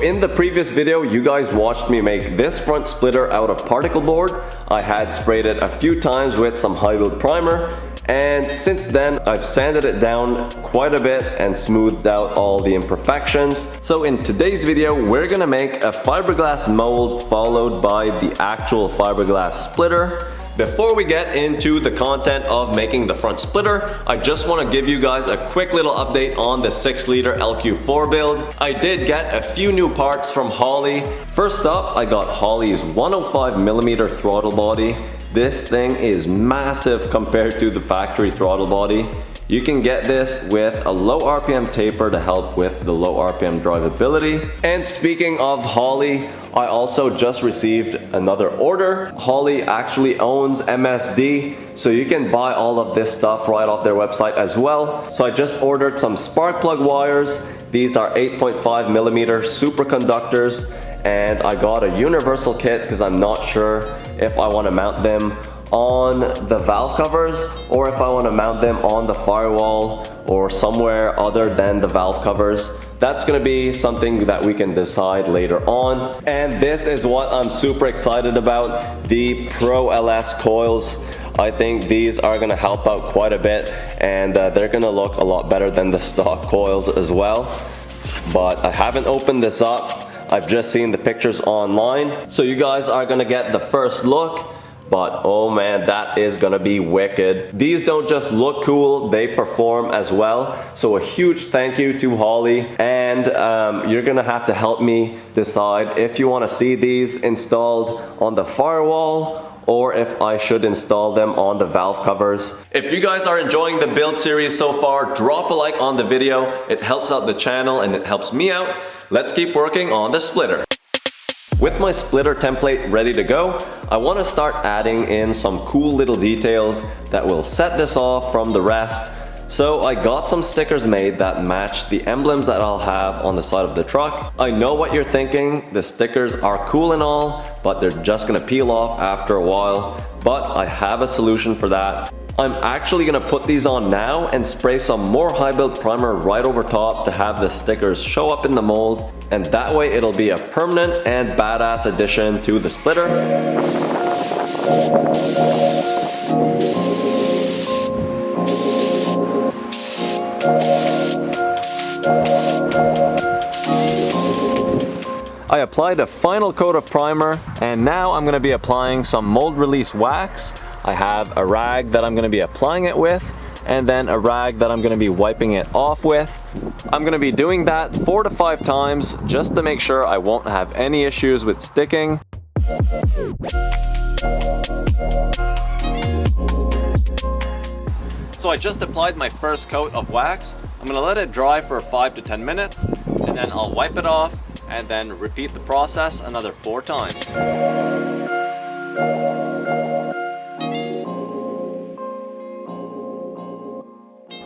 in the previous video, you guys watched me make this front splitter out of particle board. I had sprayed it a few times with some high build primer, and since then I've sanded it down quite a bit and smoothed out all the imperfections. So in today's video, we're gonna make a fiberglass mold followed by the actual fiberglass splitter. Before we get into the content of making the front splitter, I just want to give you guys a quick little update on the 6-liter LQ4 build. I did get a few new parts from Holley. First up, I got Holley's 105mm throttle body. This thing is massive compared to the factory throttle body. You can get this with a low RPM taper to help with the low RPM drivability. And speaking of Holley, I also just received another order. Holley actually owns MSD, so you can buy all of this stuff right off their website as well. So I just ordered some spark plug wires. These are 8.5mm superconductors, and I got a universal kit because I'm not sure if I want to mount them on the valve covers or if I want to mount them on the firewall or somewhere other than the valve covers. That's gonna be something that we can decide later on. And this is what I'm super excited about, the Pro LS coils. I think these are gonna help out quite a bit, and they're gonna look a lot better than the stock coils as well. But I haven't opened this up. I've just seen the pictures online. So you guys are gonna get the first look. But oh man, that is gonna be wicked. These don't just look cool, they perform as well. So a huge thank you to Holley. And you're gonna have to help me decide if you wanna see these installed on the firewall or if I should install them on the valve covers. If you guys are enjoying the build series so far, drop a like on the video. It helps out the channel and it helps me out. Let's keep working on the splitter. With my splitter template ready to go, I want to start adding in some cool little details that will set this off from the rest. So I got some stickers made that match the emblems that I'll have on the side of the truck. I know what you're thinking, the stickers are cool and all, but they're just gonna peel off after a while. But I have a solution for that. I'm actually gonna put these on now and spray some more high build primer right over top to have the stickers show up in the mold, and that way it'll be a permanent and badass addition to the splitter. I applied a final coat of primer, and now I'm gonna be applying some mold release wax. I have a rag that I'm going to be applying it with, and then a rag that I'm going to be wiping it off with. I'm going to be doing that 4 to 5 times just to make sure I won't have any issues with sticking. So I just applied my first coat of wax. I'm going to let it dry for 5 to 10 minutes, and then I'll wipe it off and then repeat the process another 4 times.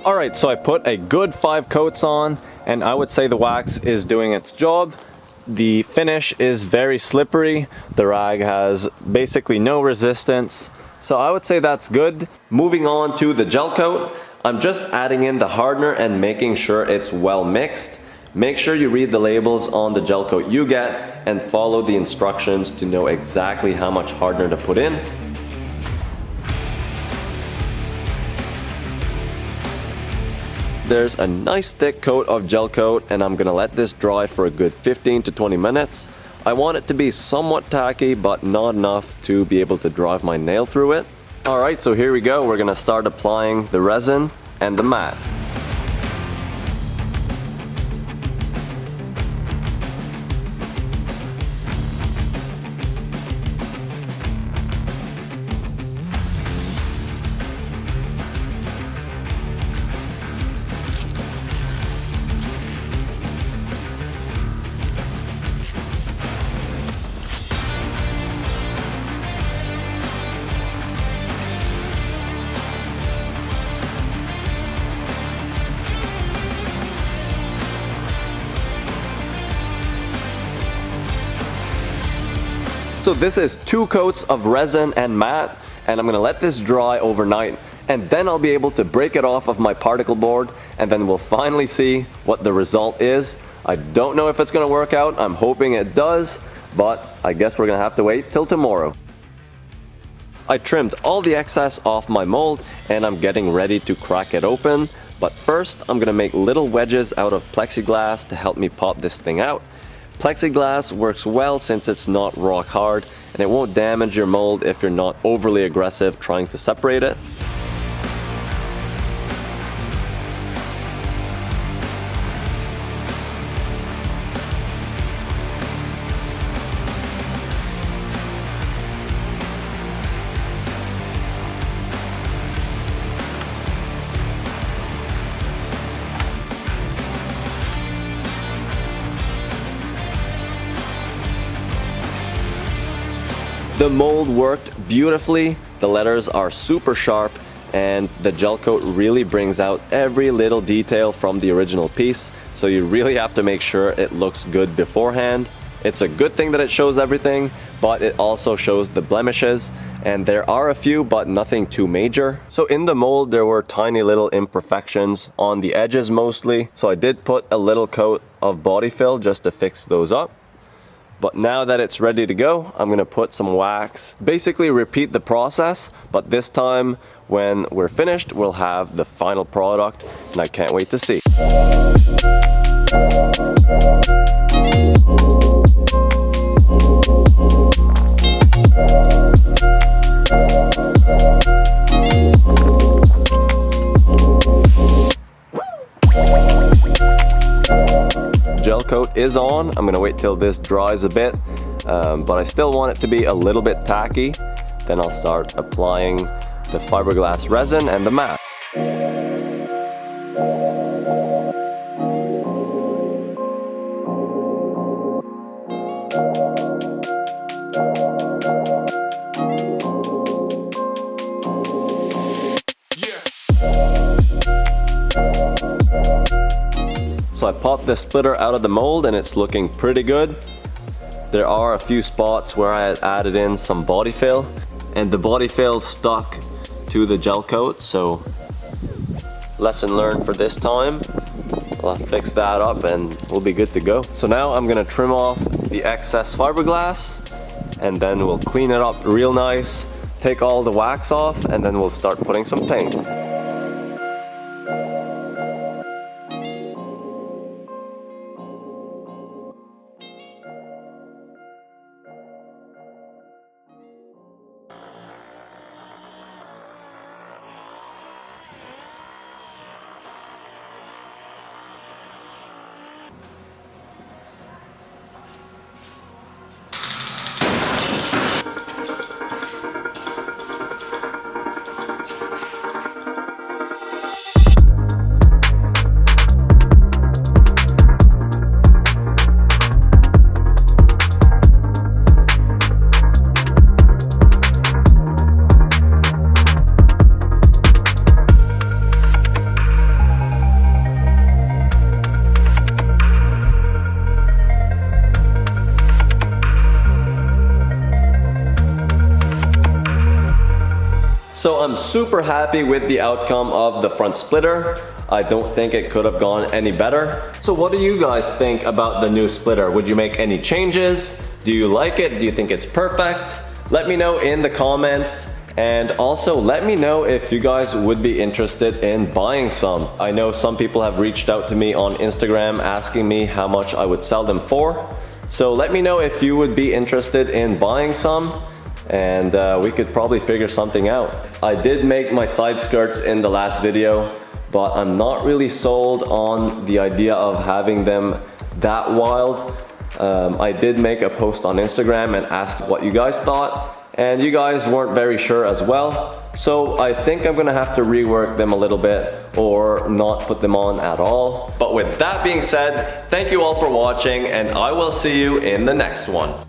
Alright, so I put a good 5 coats on, and I would say the wax is doing its job. The finish is very slippery. The rag has basically no resistance. So I would say that's good. Moving on to the gel coat, I'm just adding in the hardener and making sure it's well mixed. Make sure you read the labels on the gel coat you get and follow the instructions to know exactly how much hardener to put in. There's a nice thick coat of gel coat, and I'm gonna let this dry for a good 15 to 20 minutes. I want it to be somewhat tacky, but not enough to be able to drive my nail through it. Alright, so here we go. We're gonna start applying the resin and the mat. So this is 2 coats of resin and matte, and I'm gonna let this dry overnight. and then I'll be able to break it off of my particle board, and then we'll finally see what the result is. I don't know if it's gonna work out. I'm hoping it does, but I guess we're gonna have to wait till tomorrow. I trimmed all the excess off my mold and I'm getting ready to crack it open. But first, I'm gonna make little wedges out of plexiglass to help me pop this thing out. Plexiglass works well since it's not rock hard, and it won't damage your mold if you're not overly aggressive trying to separate it. The mold worked beautifully, the letters are super sharp, and the gel coat really brings out every little detail from the original piece, so you really have to make sure it looks good beforehand. It's a good thing that it shows everything, but it also shows the blemishes, and there are a few, but nothing too major. So in the mold there were tiny little imperfections on the edges mostly, so I did put a little coat of body fill just to fix those up. But now that it's ready to go, I'm gonna put some wax. Basically repeat the process, but this time when we're finished, we'll have the final product, and I can't wait to see. Gel coat is on. I'm gonna wait till this dries a bit, but I still want it to be a little bit tacky. Then I'll start applying the fiberglass resin and the mat. So I popped the splitter out of the mold and it's looking pretty good. There are a few spots where I had added in some body fill, and the body fill stuck to the gel coat, so lesson learned for this time. I'll fix that up and we'll be good to go. So now I'm gonna trim off the excess fiberglass, and then we'll clean it up real nice, take all the wax off, and then we'll start putting some paint. So I'm super happy with the outcome of the front splitter. I don't think it could have gone any better. So what do you guys think about the new splitter? Would you make any changes? Do you like it? Do you think it's perfect? Let me know in the comments. And also let me know if you guys would be interested in buying some. I know some people have reached out to me on Instagram asking me how much I would sell them for. So let me know if you would be interested in buying some, and we could probably figure something out. I did make my side skirts in the last video, but I'm not really sold on the idea of having them that wild. I did make a post on Instagram and asked what you guys thought, and you guys weren't very sure as well. So I think I'm gonna have to rework them a little bit or not put them on at all. But with that being said, thank you all for watching, and I will see you in the next one.